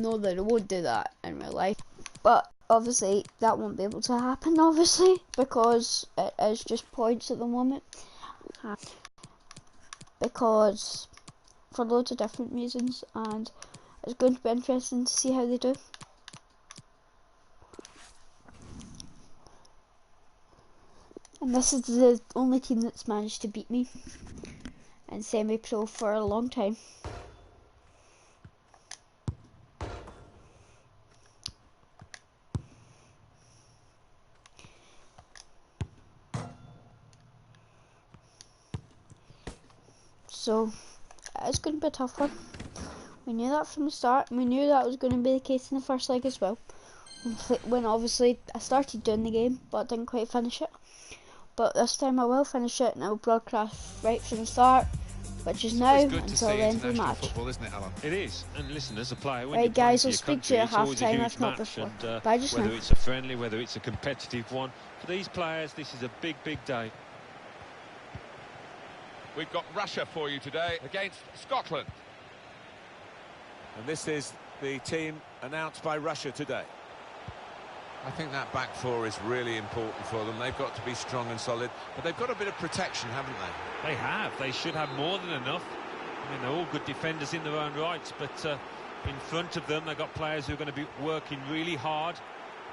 know that I won't do that in real life, but obviously that won't be able to happen, obviously, because it is just points at the moment. Because for loads of different reasons, and it's going to be interesting to see how they do. And this is the only team that's managed to beat me in semi-pro for a long time. So it's going to be a tough one. We knew that from the start, and we knew that was going to be the case in the first leg as well. When obviously I started doing the game, but didn't quite finish it. But this time I will finish it, and I will broadcast right from the start, which is now until the end of the match. Football, isn't it, Alan? It is, and listen, as a player, when right, guys, I'll speak to you at half time, if not before. Bye just now. Whether it's a friendly, whether it's a competitive one, for these players, this is a big, big day. We've got Russia for you today against Scotland. And this is the team announced by Russia today. I think that back four is really important for them. They've got to be strong and solid, but they've got a bit of protection, haven't they? They have. They should have more than enough. I mean, they're all good defenders in their own rights, but in front of them, they've got players who are going to be working really hard.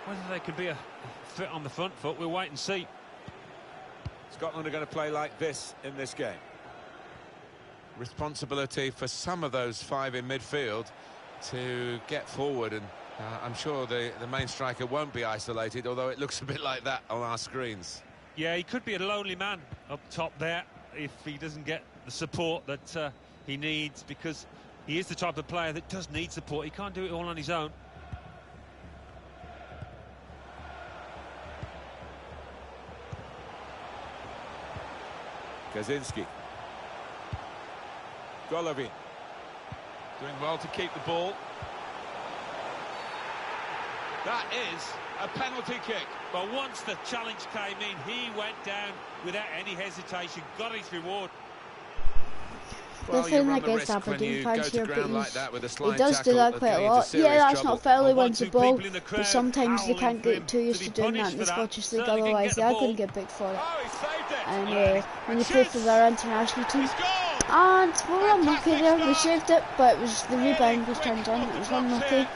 Whether they can be a fit on the front foot, we'll wait and see. Scotland are going to play like this in this game. Responsibility for some of those five in midfield to get forward, and I'm sure the main striker won't be isolated, although it looks a bit like that on our screens. Yeah, he could be a lonely man up top there if he doesn't get the support that he needs, because he is the type of player that does need support. He can't do it all on his own. Kaczynski. Golovin. Doing well to keep the ball. That is a penalty kick. Well, once the challenge came in, he went down without any hesitation, got his reward. The thing against Aberdeen fans here, but he does do that quite a lot. Yeah, that's not fair, he wins the ball, but sometimes they can't get too used to doing that in the Scottish League, otherwise they are going to get booked for it. And when they play for their international team, and we were unlucky there, we saved it, but it was the rebound was turned on, it was unlucky.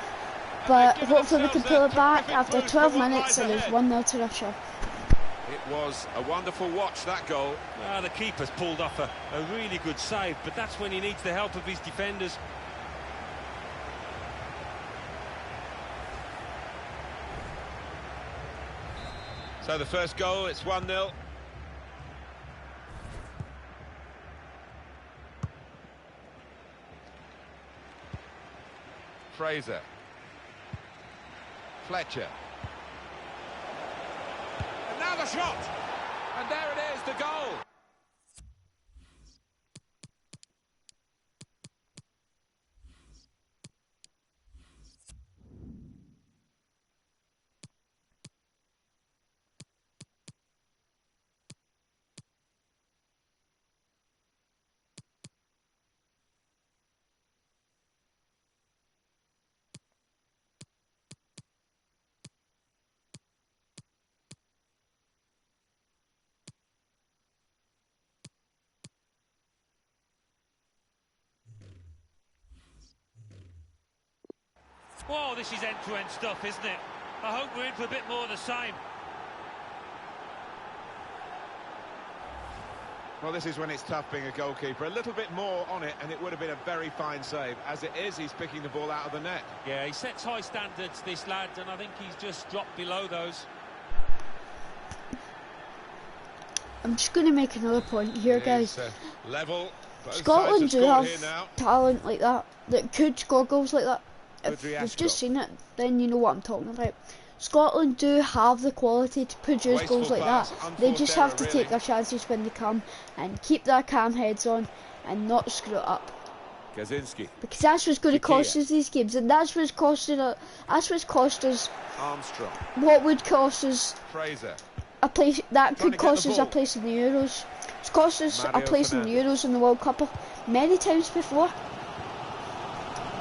But hopefully we can pull it back after 12 minutes, and it's 1-0 to Russia. It was a wonderful watch, that goal. The keeper's pulled off a really good save, but that's when he needs the help of his defenders. So the first goal, it's 1-0. Fraser. Fletcher. And now the shot! And there it is, the goal! Whoa, this is end-to-end stuff, isn't it? I hope we're in for a bit more of the same. Well, this is when it's tough being a goalkeeper. A little bit more on it, and it would have been a very fine save. As it is, he's picking the ball out of the net. Yeah, he sets high standards, this lad, and I think he's just dropped below those. I'm just going to make another point here, guys. Level. Scotland do have talent like that could score goals like that. If you've just seen it, then you know what I'm talking about. Scotland do have the quality to produce goals like that. They just have to take their chances when they come and keep their calm heads on and not screw it up. Kaczynski. Because that's what's going to cost us these games, and that's what's costing us. That's what's cost us. Armstrong. What would cost us? Fraser. A place that could cost us a place in the Euros. It's cost us a place in the Euros and the World Cup many times before.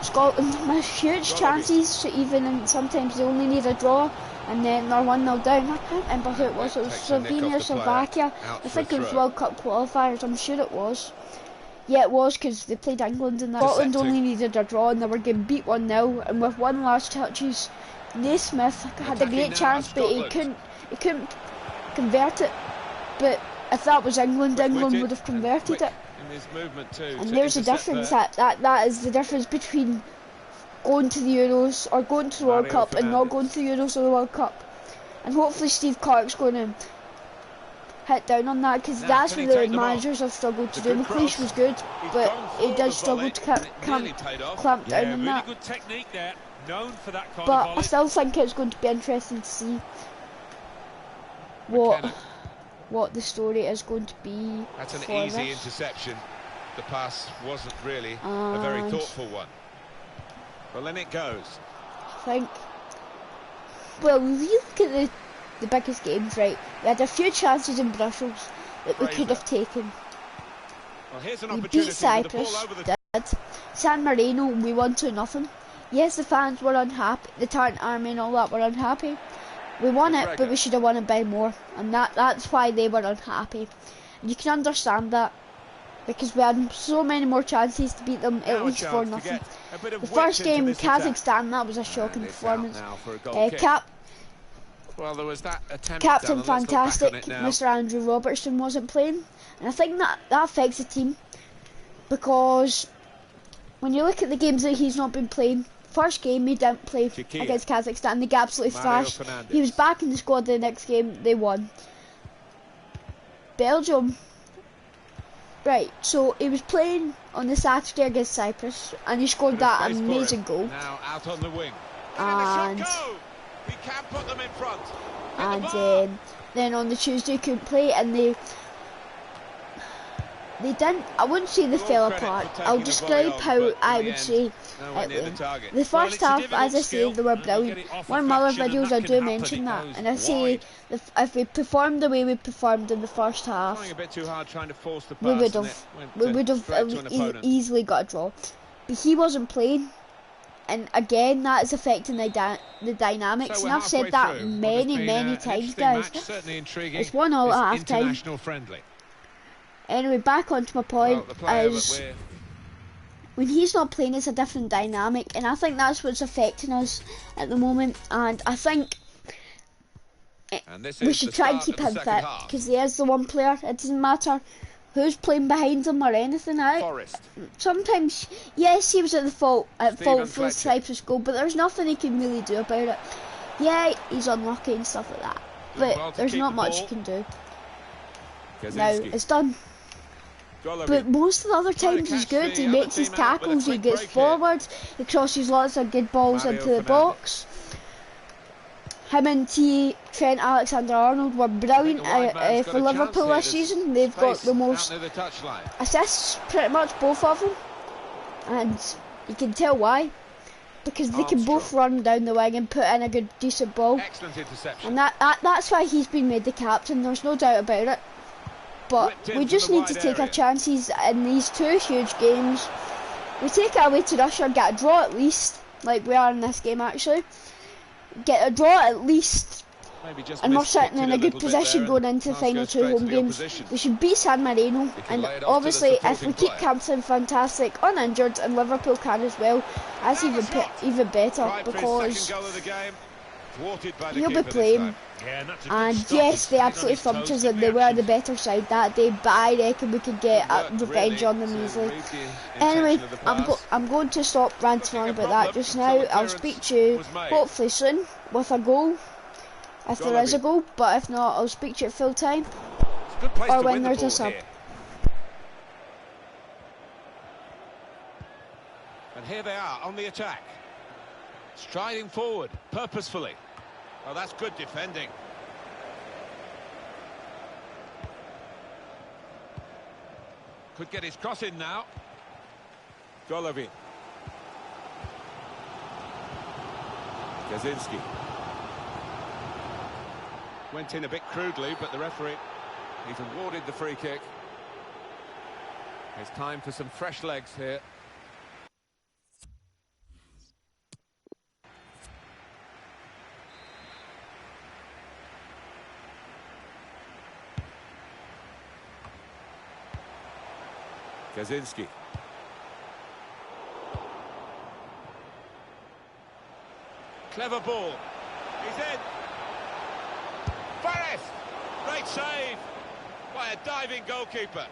Scotland miss huge chances to even, and sometimes they only need a draw, and then they're 1-0 down. I can't remember who it was. It was Slovenia or Slovakia. I think it was World Cup qualifiers. I'm sure it was. Yeah, it was, because they played England in that. Scotland only needed a draw, and they were getting beat 1-0. And with one last touches, Naismith had a great chance, but he couldn't convert it. But if that was England, England would have converted it. And there's a difference. That is the difference between going to the Euros or going to the World Cup and not going to the Euros or the World Cup. And hopefully Steve Clark's going to hit down on that, because that's what the managers have struggled to do. McLeish was good, but he did struggle to clamp down on that. Good technique there, known for that kind but of volley. I still think it's going to be interesting to see what the story is going to be. That's an easy interception. The pass wasn't really a very thoughtful one. Well, then it goes. I think. Well, we look at the biggest games, right? We had a few chances in Brussels that we could have taken. Well, here's an we opportunity beat Cyprus, did. San Marino, we won 2-0. Yes, the fans were unhappy, the Tartan Army and all that were unhappy. We won it, but we should have won it by more, and that's why they were unhappy. And you can understand that, because we had so many more chances to beat them, at least 4-0. The first game, Kazakhstan, that was a shocking performance. Well, there was that attempt. Captain fantastic, Mr. Andrew Robertson wasn't playing, and I think that affects the team, because when you look at the games that he's not been playing, first game he didn't play against Kazakhstan, they absolutely thrashed. He was back in the squad the next game, they won. Belgium, right, so he was playing on the Saturday against Cyprus, and he scored that amazing goal. Now out on the wing. And he can put them in front. And then on the Tuesday he couldn't play, and they didn't, I wouldn't say they fell apart. I'll describe how I would say it went. The first half, as I say, they were brilliant. One of my other videos I do mention that, and I say if we performed the way we performed in the first half, we would have easily got a draw. But he wasn't playing, and again that is affecting the dynamics, and I've said that many times, guys. It's 1-0 at half time. Anyway, back onto my point, is when he's not playing, it's a different dynamic, and I think that's what's affecting us at the moment. And I think we should try and keep him fit, because he is the one player. It doesn't matter who's playing behind him or anything. Sometimes, yes, he was at fault for the Cyprus goal, but there's nothing he can really do about it. Yeah, he's unlucky and stuff like that, but there's not much he can do. Now it's done. But most of the other times he's good. He makes his tackles, he gets forward, he crosses lots of good balls into the box. Him and Trent Alexander-Arnold were brilliant for Liverpool this season. They've got the most assists, pretty much, both of them. And you can tell why. Because they can both run down the wing and put in a good, decent ball. And that's why he's been made the captain, there's no doubt about it. But we just need to take our chances in these two huge games. We take it away to Russia, get a draw at least, like we are in this game actually. Get a draw at least, and we're sitting in a good position going into the final two home games. We should beat San Marino, and obviously if we keep Captain fantastic uninjured, and Liverpool can as well, that's even better, because he'll be playing. And yes, they absolutely thumped us, and they were the better side that day, but I reckon we could get revenge on them easily. Anyway, I'm going to stop ranting on about that just now. I'll speak to you hopefully soon with a goal, if there is a goal, but if not, I'll speak to you at full time, or when there's a sub. And here they are on the attack, striding forward purposefully. Oh, that's good defending. Could get his cross in now. Golovin. Kaczynski. Went in a bit crudely, but the referee, he's awarded the free kick. It's time for some fresh legs here. Kaczynski. Clever ball. He's in. Forrest! Great save by a diving goalkeeper.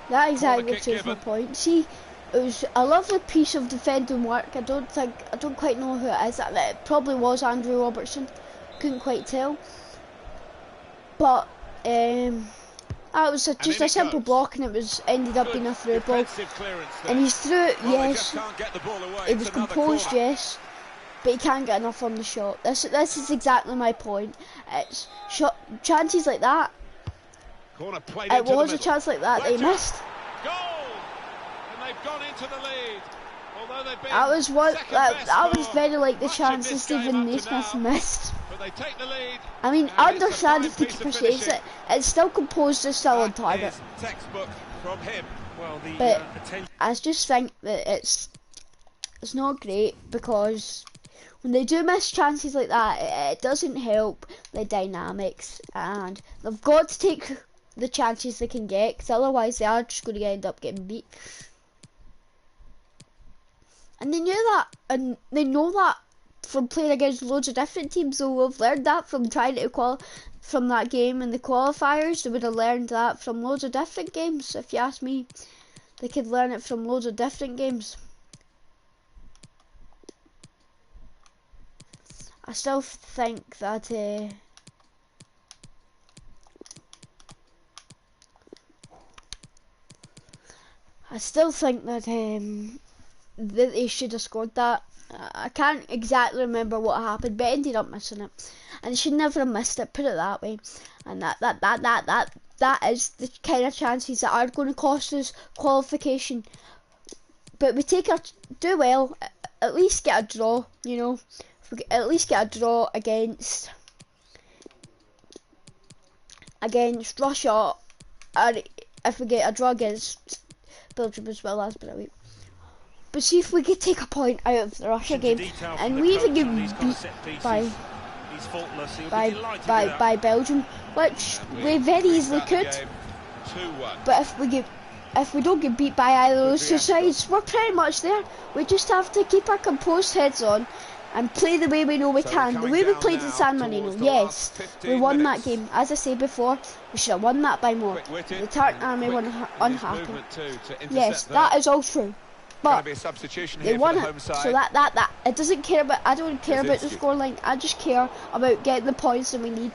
That exactly proves my point. See, it was a lovely piece of defending work. I don't quite know who it is. It probably was Andrew Robertson. Couldn't quite tell. But that was just a simple block, and it was ended up being a through ball. And he's through it, yes. It was composed, yes. But he can't get enough on the shot. This is exactly my point. It's chances like that. It was a chance like that they missed. Goal! And they've gone into the lead. Although they've been that was very like the chances Stephen Naismith missed. But they take the lead. I mean, I understand if the keeper saves it. It's still composed, it's still on target. Textbook from him. Well, but I just think that it's not great, because when they do miss chances like that, it doesn't help the dynamics, and they've got to take the chances they can get, because otherwise they are just going to end up getting beat. And they knew that, and they know that from playing against loads of different teams. So we've learned that from trying to from that game in the qualifiers. They would have learned that from loads of different games. If you ask me, they could learn it from loads of different games. I still think that that they should have scored that. I can't exactly remember what happened, but ended up missing it, and they should never have missed it. Put it that way. And that is the kind of chances that are going to cost us qualification. But we do well, at least get a draw. You know, if we at least get a draw against Russia, or if we get a draw against Belgium as well, that's brilliant. But see if we could take a point out of the Russia game, and we even get beat by Belgium, which we very easily could. But if we don't get beat by either of those two sides, we're pretty much there. We just have to keep our composed heads on and play the way we know we can. The way we played in San Marino, yes, we won that game. As I said before, we should have won that by more. The Tartan Army were unhappy. Yes, that is all true. But they won it, so that it doesn't care about. I don't care about the scoreline. I just care about getting the points that we need.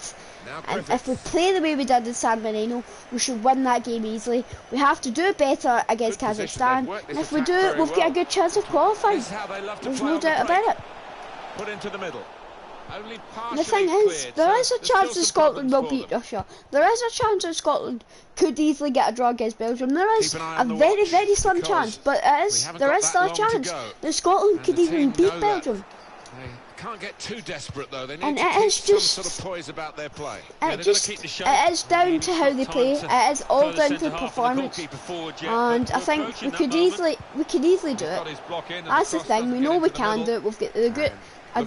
And if we play the way we did in San Marino, we should win that game easily. We have to do better against Kazakhstan, and if we do it, we'll get a good chance of qualifying. There's no doubt about it. Put into the middle. And the thing is, there is a chance that Scotland will beat Russia. There is a chance that Scotland could easily get a draw against Belgium. There is a very, very slim chance, but there is still a chance that Scotland could even beat Belgium. They can't get too desperate though. They need and to it is keep just some sort of poise about their play. It is down to how they play. It is all down to the performance. And I think we could easily do it. That's the thing. We know we can do it. We've got a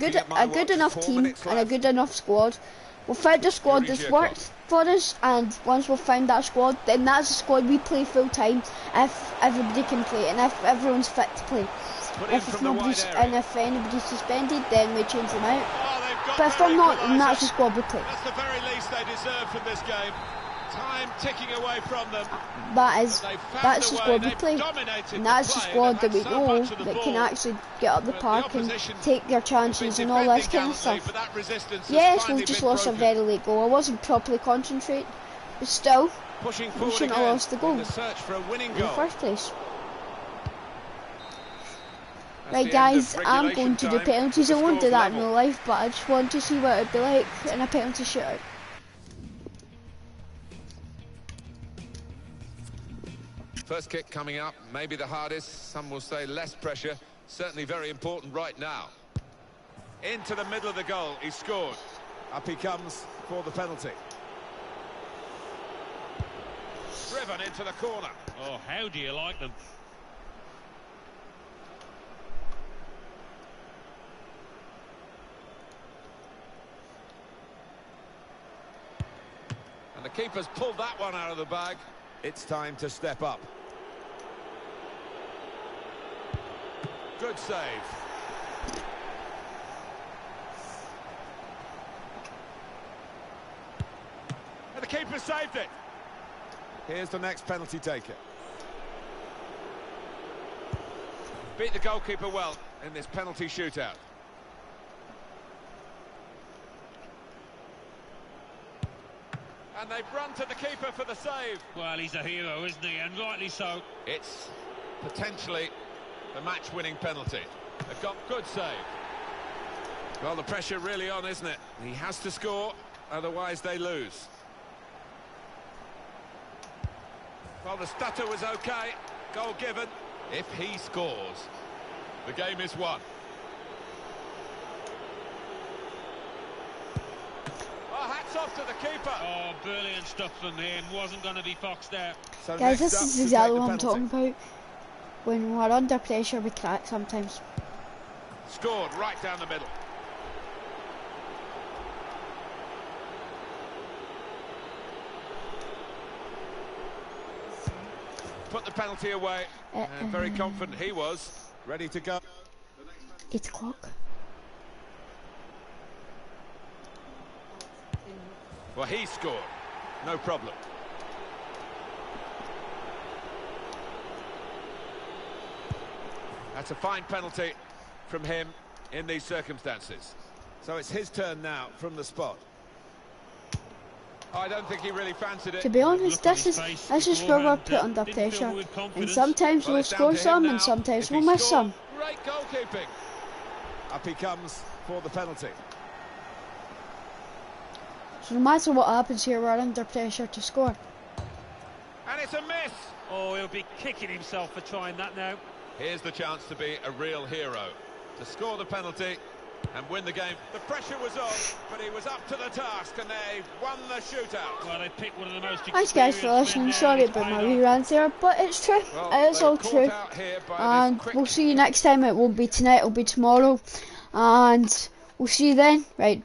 good enough team and a good enough squad. We've found a squad that's worked for us, and once we've found that squad, then that's a squad we play full time if everybody can play and if everyone's fit to play. If anybody's suspended, then we change them out. But if they're not, then that's the squad we play. That's the very least they deserve from this game. Time ticking away from them. That's the squad we play, and that's the squad that we know that can actually get up the park and take their chances and all this kind of stuff. Yes, we've just lost a very late goal. I wasn't properly concentrating, but still, we shouldn't have lost the goal in the first place. Right guys, I'm going to do penalties. I won't do that in real life, but I just want to see what it'd be like in a penalty shootout. First kick coming up, maybe the hardest, some will say less pressure, certainly very important right now. Into the middle of the goal, he scored. Up he comes for the penalty. Driven into the corner. Oh, how do you like them? And the keeper's pulled that one out of the bag. It's time to step up. Good save. And the keeper saved it. Here's the next penalty taker. Beat the goalkeeper well in this penalty shootout. And they've run to the keeper for the save. Well, he's a hero, isn't he? And rightly so. It's potentially the match-winning penalty. They've got good save. Well, the pressure really on, isn't it? He has to score, otherwise they lose. Well, the stutter was okay. Goal given. If he scores, the game is won. Oh, hats off to the keeper. Oh, brilliant stuff from him. Wasn't going to be foxed out. So Guys, this is exactly what I'm penalty. talking about. When we're under pressure, we crack sometimes. Scored right down the middle. Put the penalty away. And very confident he was. Ready to go. 8 o'clock. Well, he scored. No problem. That's a fine penalty from him in these circumstances. So it's his turn now from the spot. I don't think he really fancied it. To be honest, this is where we're put under pressure. And sometimes we'll score some and sometimes we'll miss some. Great goalkeeping. Up he comes for the penalty. So no matter what happens here, we're under pressure to score. And it's a miss. Oh, he'll be kicking himself for trying that now. Here's the chance to be a real hero. To score the penalty and win the game. The pressure was on, but he was up to the task and they won the shootout. Well, they picked one of the most Thanks guys for listening. Sorry about my reruns there, but it's true. Well, It's all true. And we'll see you next time. It won't be tonight, it'll be tomorrow. And we'll see you then. Right,